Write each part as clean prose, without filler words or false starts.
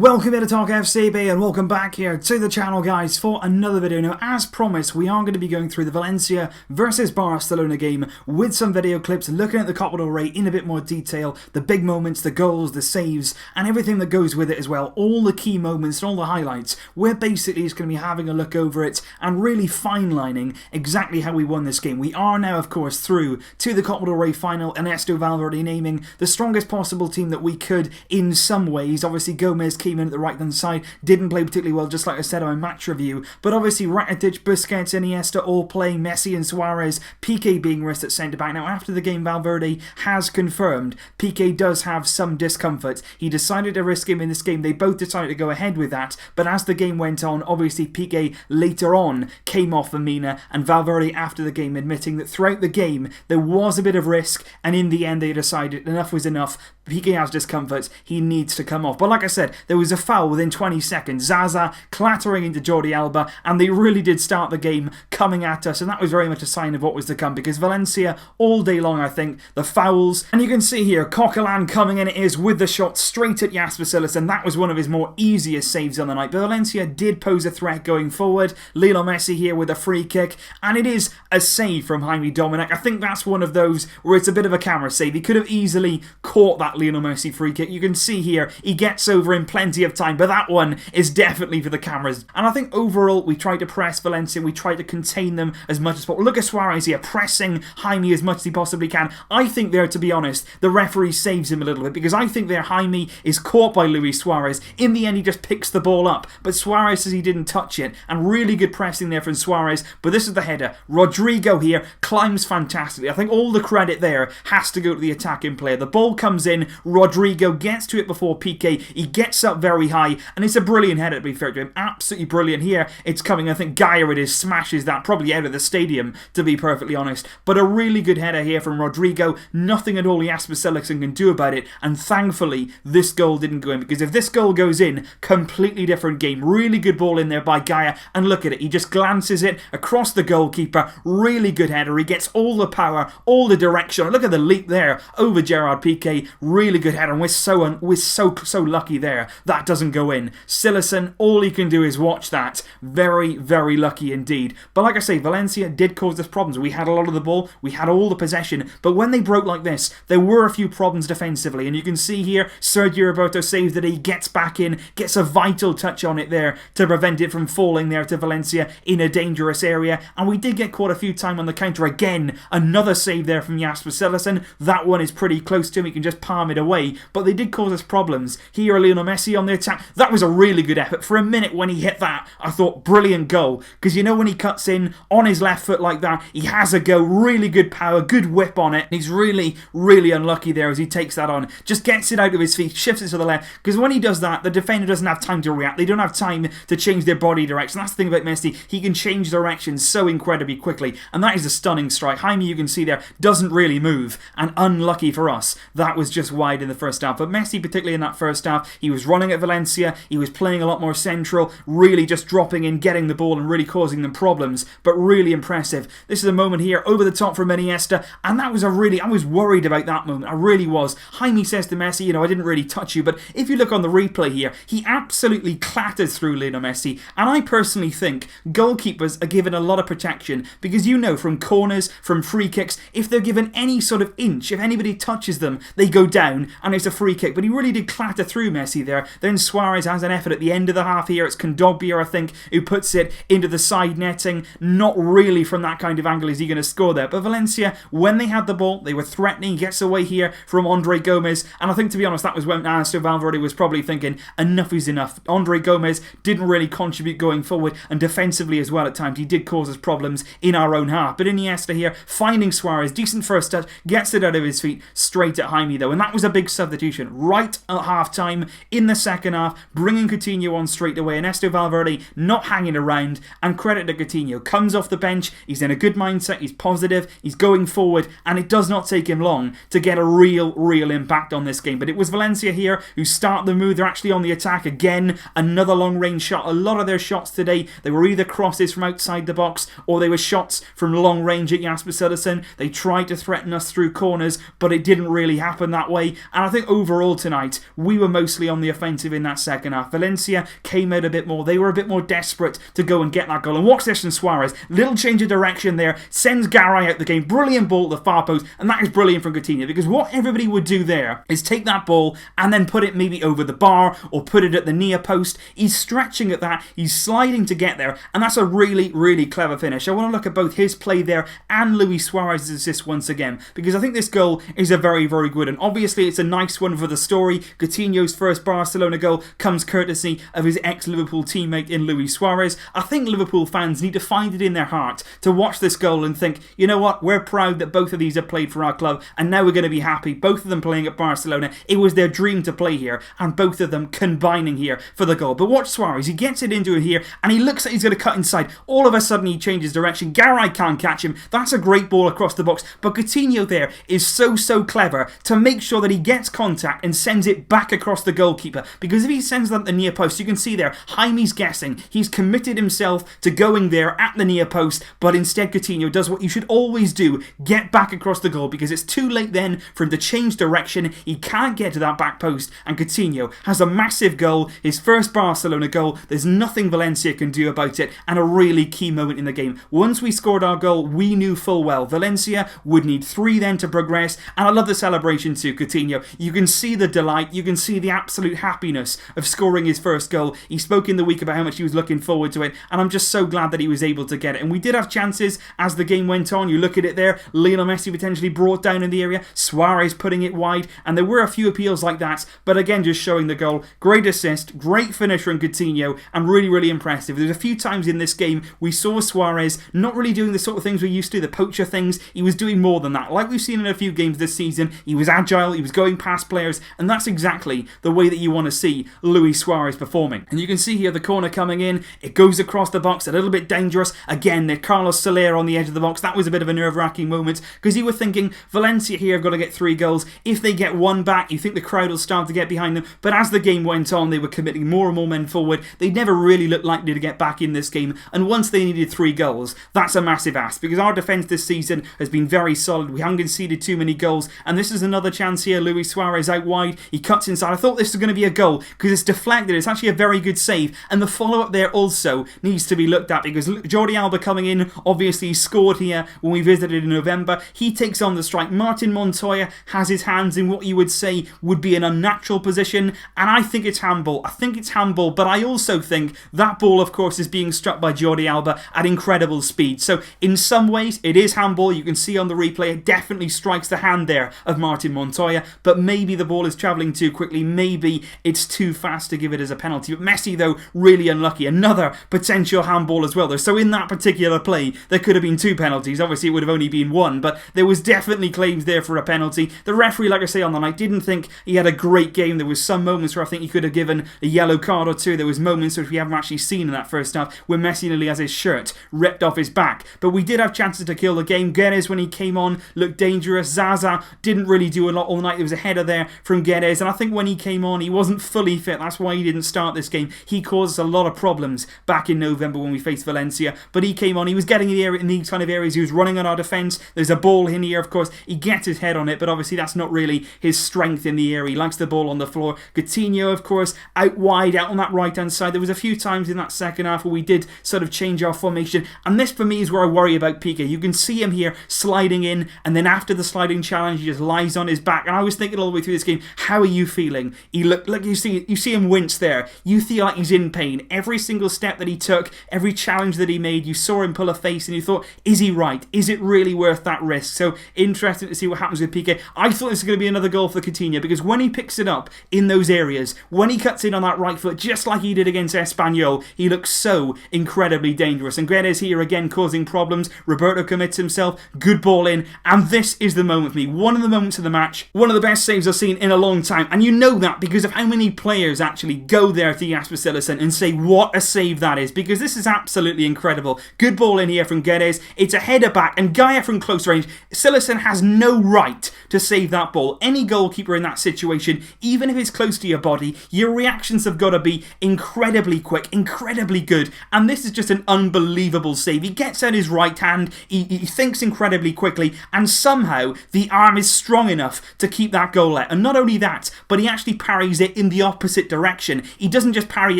Welcome to Talk FCB and welcome back here to the channel, guys, for another video. Now, as promised, we are going to be going through the Valencia versus Barcelona game with some video clips, looking at the Copa del Rey in a bit more detail, the big moments, the goals, the saves, and everything that goes with it as well. All the key moments and all the highlights. We're basically just going to be having a look over it and really fine-lining exactly how we won this game. We are now, of course, through to the Copa del Rey final, Ernesto Valverde naming the strongest possible team that we could in some ways. Obviously, Gomez came in at the right-hand side, didn't play particularly well, just like I said on my match review, but obviously Rakitic, Busquets, Iniesta all playing, Messi and Suárez, Piqué being risked at centre-back. Now, after the game, Valverde has confirmed Piqué does have some discomfort. He decided to risk him in this game. They both decided to go ahead with that, but as the game went on, obviously Piqué later on came off the Mina, and Valverde after the game admitting that throughout the game there was a bit of risk, and in the end they decided enough was enough. Piqué has discomfort, he needs to come off. But like I said, there was a foul within 20 seconds. Zaza clattering into Jordi Alba, and they really did start the game coming at us, and that was very much a sign of what was to come, because Valencia all day long, I think, the fouls, and you can see here Coquelin coming in, it is, with the shot straight at Jasper Cillessen. That was one of his more easiest saves on the night, but Valencia did pose a threat going forward. Lionel Messi here with a free kick, and it is a save from Jaime Dominic. I think that's one of those where it's a bit of a camera save. He could have easily caught that Lionel Messi free kick. You can see here he gets over in plenty of time, but that one is definitely for the cameras. And I think overall we tried to press Valencia, we tried to contain them as much as possible. Look at Suárez here pressing Jaime as much as he possibly can. I think there, to be honest, the referee saves him a little bit, because I think there Jaime is caught by Luis Suárez. In the end he just picks the ball up, but Suárez says he didn't touch it, and really good pressing there from Suárez. But this is the header. Rodrigo here climbs fantastically. I think all the credit there has to go to the attacking player. The ball comes in, Rodrigo gets to it before Piqué, he gets up very high, and it's a brilliant header, to be fair to him. Absolutely brilliant here. It's coming, I think Gaya it is, smashes that probably out of the stadium, to be perfectly honest. But a really good header here from Rodrigo. Nothing at all Jasper Cillessen can do about it, and thankfully this goal didn't go in, because if this goal goes in, completely different game. Really good ball in there by Gaya, and look at it, he just glances it across the goalkeeper. Really good header, he gets all the power, all the direction. Look at the leap there over Gerard Piqué. Really good header, and we're so lucky there that doesn't go in. Cillessen, all he can do is watch that. Very, very lucky indeed. But like I say, Valencia did cause us problems. We had a lot of the ball, we had all the possession, but when they broke like this, there were a few problems defensively, and you can see here Sergio Roberto saves that, he gets back in, gets a vital touch on it there to prevent it from falling there to Valencia in a dangerous area, and we did get caught a few times on the counter. Again, another save there from Jasper Cillessen. That one is pretty close to him, he can just palm it away, but they did cause us problems. Here Lionel Messi on the attack. That was a really good effort. For a minute when he hit that, I thought brilliant goal, because you know when he cuts in on his left foot like that, he has a go, really good power, good whip on it. He's really, really unlucky there as he takes that on, just gets it out of his feet, shifts it to the left, because when he does that, the defender doesn't have time to react. They don't have time to change their body direction. That's the thing about Messi, he can change direction so incredibly quickly, and that is a stunning strike. Jaime, you can see there, doesn't really move, and unlucky for us, that was just wide in the first half. But Messi, particularly in that first half, he was running at Valencia, he was playing a lot more central, really just dropping in, getting the ball and really causing them problems, but really impressive. This is a moment here over the top from Iniesta, and that was I was worried about that moment, I really was. Jaime says to Messi, you know, I didn't really touch you, but if you look on the replay here, he absolutely clatters through Lionel Messi, and I personally think goalkeepers are given a lot of protection, because you know from corners, from free kicks, if they're given any sort of inch, if anybody touches them, they go down, and it's a free kick. But he really did clatter through Messi there. Then Suárez has an effort at the end of the half here. It's Kondogbia, I think, who puts it into the side netting. Not really from that kind of angle is he going to score there. But Valencia, when they had the ball, they were threatening. He gets away here from Andre Gomez. And I think, to be honest, that was when Ernesto Valverde was probably thinking, enough is enough. Andre Gomez didn't really contribute going forward, and defensively as well at times. He did cause us problems in our own half. But Iniesta here, finding Suárez, decent first touch, gets it out of his feet, straight at Jaime though. And that was a big substitution right at half time in the second half, bringing Coutinho on straight away. Ernesto Valverde not hanging around, and credit to Coutinho, comes off the bench, he's in a good mindset, he's positive, he's going forward, and it does not take him long to get a real impact on this game. But it was Valencia here who start the move. They're actually on the attack again. Another long range shot. A lot of their shots today, they were either crosses from outside the box, or they were shots from long range at Jasper Cillessen. They tried to threaten us through corners, but it didn't really happen that way. And I think overall tonight we were mostly on the offensive defensive in that second half. Valencia came out a bit more. They were a bit more desperate to go and get that goal. And watch this from Suárez. Little change of direction there. Sends Gaya out the game. Brilliant ball at the far post. And that is brilliant from Coutinho, because what everybody would do there is take that ball and then put it maybe over the bar or put it at the near post. He's stretching at that. He's sliding to get there. And that's a really, really clever finish. I want to look at both his play there and Luis Suárez's assist once again, because I think this goal is a very, very good. And obviously it's a nice one for the story. Coutinho's first Barcelona goal comes courtesy of his ex-Liverpool teammate in Luis Suárez. I think Liverpool fans need to find it in their heart to watch this goal and think, you know what, we're proud that both of these have played for our club, and now we're going to be happy. Both of them playing at Barcelona. It was their dream to play here, and both of them combining here for the goal. But watch Suárez. He gets it into it here, and he looks like he's going to cut inside. All of a sudden he changes direction. Gaya can't catch him. That's a great ball across the box. But Coutinho there is so clever to make sure that he gets contact and sends it back across the goalkeeper. Because if he sends that at the near post, you can see there, Jaime's guessing. He's committed himself to going there at the near post, but instead Coutinho does what you should always do, get back across the goal, because it's too late then for him to change direction. He can't get to that back post, and Coutinho has a massive goal, his first Barcelona goal. There's nothing Valencia can do about it, and a really key moment in the game. Once we scored our goal, we knew full well Valencia would need 3 then to progress, and I love the celebration too, Coutinho. You can see the delight, you can see the absolute happiness of scoring his first goal. He spoke in the week about how much he was looking forward to it, and I'm just so glad that he was able to get it. And we did have chances as the game went on. You look at it there, Lionel Messi potentially brought down in the area, Suárez putting it wide, and there were a few appeals like that, but again just showing the goal. Great assist, great finish from Coutinho, and really impressive. There's a few times in this game we saw Suárez not really doing the sort of things we used to, the poacher things. He was doing more than that. Like we've seen in a few games this season, he was agile, he was going past players, and that's exactly the way that you want to see Luis Suárez performing. And you can see here the corner coming in, it goes across the box, a little bit dangerous. Again, Carlos Soler on the edge of the box. That was a bit of a nerve-wracking moment, because you were thinking Valencia here have got to get 3 goals. If they get 1 back, you think the crowd will start to get behind them, but as the game went on, they were committing more and more men forward. They never really looked likely to get back in this game, and once they needed 3 goals, that's a massive ask, because our defence this season has been very solid. We haven't conceded too many goals, and this is another chance here. Luis Suárez out wide, he cuts inside. I thought this was going to be a goal because it's deflected. It's actually a very good save, and the follow-up there also needs to be looked at, because Jordi Alba coming in, obviously he scored here when we visited in November. He takes on the strike. Martin Montoya has his hands in what you would say would be an unnatural position, and I think it's handball. But I also think that ball, of course, is being struck by Jordi Alba at incredible speed. So in some ways it is handball. You can see on the replay it definitely strikes the hand there of Martin Montoya, but maybe the ball is travelling too quickly. Maybe it's too fast to give it as a penalty. But Messi, though, really unlucky. Another potential handball as well there. So in that particular play there could have been 2 penalties. Obviously it would have only been 1, but there was definitely claims there for a penalty. The referee, like I say, on the night didn't think he had a great game. There was some moments where I think he could have given a yellow card or 2. There was moments which we haven't actually seen in that first half where Messi nearly has his shirt ripped off his back. But we did have chances to kill the game. Guedes, when he came on, looked dangerous. Zaza didn't really do a lot all night. There was a header there from Guedes, and I think when he came on, he wasn't fully fit. That's why he didn't start this game. He caused us a lot of problems back in November when we faced Valencia, but he came on. He was getting in these kind of areas. He was running on our defence. There's a ball in here, of course. He gets his head on it, but obviously that's not really his strength in the area. He likes the ball on the floor. Coutinho, of course, out wide, out on that right-hand side. There was a few times in that second half where we did sort of change our formation, and this for me is where I worry about Piqué. You can see him here sliding in, and then after the sliding challenge he just lies on his back, and I was thinking all the way through this game, how are you feeling? He looked like, you see him wince there. You feel like he's in pain. Every single step that he took, every challenge that he made, you saw him pull a face and you thought, is he right? Is it really worth that risk? So interesting to see what happens with Piqué. I thought this was going to be another goal for Coutinho, because when he picks it up in those areas, when he cuts in on that right foot just like he did against Espanyol, he looks so incredibly dangerous. And Guedes here again causing problems. Roberto commits himself, good ball in, and this is the moment for me. One of the moments of the match, one of the best saves I've seen in a long time, and you know that because of how many players actually go there to Jasper Cillessen and say what a save that is, because this is absolutely incredible. Good ball in here from Guedes, it's a header back, and Gaya from close range. Cillessen has no right to save that ball. Any goalkeeper in that situation, even if it's close to your body, your reactions have got to be incredibly quick, incredibly good, and this is just an unbelievable save. He gets out his right hand, he thinks incredibly quickly, and somehow the arm is strong enough to keep that goal out. And not only that, but he actually parries it in the opposite direction. He doesn't just parry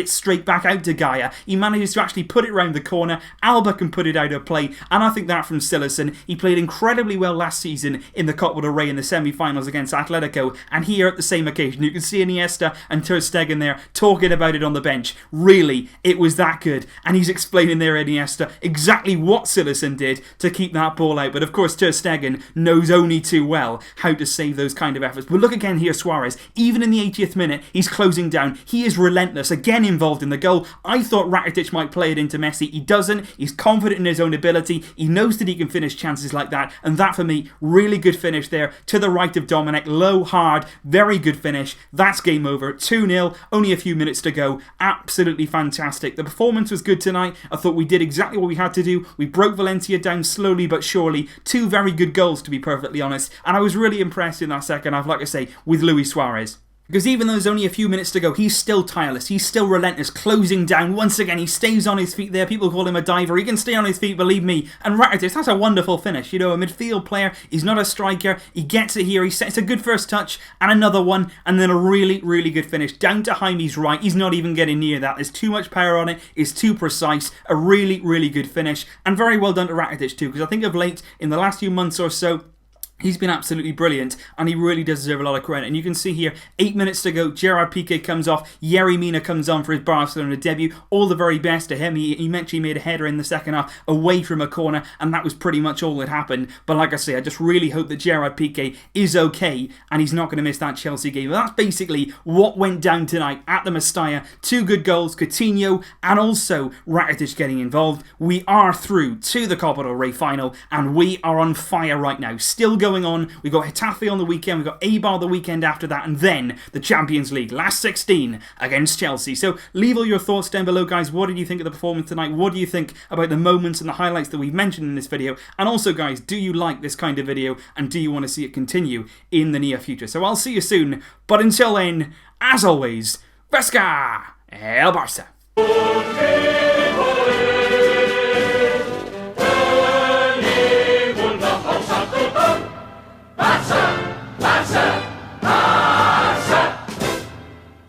it straight back out to Gaya. He manages to actually put it round the corner. Alba can put it out of play, and I think that from Cillessen. He played incredibly well last season in the Copa del Rey in the semi-finals against Atletico, and here at the same occasion. You can see Iniesta and Ter Stegen there talking about it on the bench. Really, it was that good, and he's explaining there, Iniesta, exactly what Cillessen did to keep that ball out. But of course, Ter Stegen knows only too well how to save those kind of efforts. But look again here, Suárez. Even in the 80th minute, he's closing down. He is relentless, again involved in the goal. I thought Rakitic might play it into Messi. He doesn't. He's confident in his own ability. He knows that he can finish chances like that. And that, for me, really good finish there to the right of Dominic. Low, hard, very good finish. That's game over. 2-0, only a few minutes to go. Absolutely fantastic. The performance was good tonight. I thought we did exactly what we had to do. We broke Valencia down slowly but surely. 2 very good goals, to be perfectly honest. And I was really impressed in that second half, like I say, with Luis Suárez. Because even though there's only a few minutes to go, he's still tireless, he's still relentless, closing down. Once again, he stays on his feet there. People call him a diver. He can stay on his feet, believe me. And Rakitic, that's a wonderful finish. You know, a midfield player, he's not a striker. He gets it here, it's a good first touch, and another one, and then a really, really good finish. Down to Jaime's right, he's not even getting near that. There's too much power on it, it's too precise. A really, really good finish. And very well done to Rakitic too, because I think of late, in the last few months or so, he's been absolutely brilliant, and he really does deserve a lot of credit. And you can see here, 8 minutes to go, Gerard Piqué comes off, Yerry Mina comes on for his Barcelona debut. All the very best to him. He mentioned he made a header in the second half away from a corner, and that was pretty much all that happened. But like I say, I just really hope that Gerard Piqué is okay, and he's not going to miss that Chelsea game. But that's basically what went down tonight at the Mestalla. 2 good goals, Coutinho and also Rakitic getting involved. We are through to the Copa del Rey final, and we are on fire right now. Still going on. We got Getafe on the weekend, we got Eibar the weekend after that, and then the Champions League, last 16 against Chelsea. So leave all your thoughts down below, guys. What did you think of the performance tonight? What do you think about the moments and the highlights that we've mentioned in this video? And also, guys, do you like this kind of video, and do you want to see it continue in the near future? So I'll see you soon, but until then, as always, Vesca El Barça.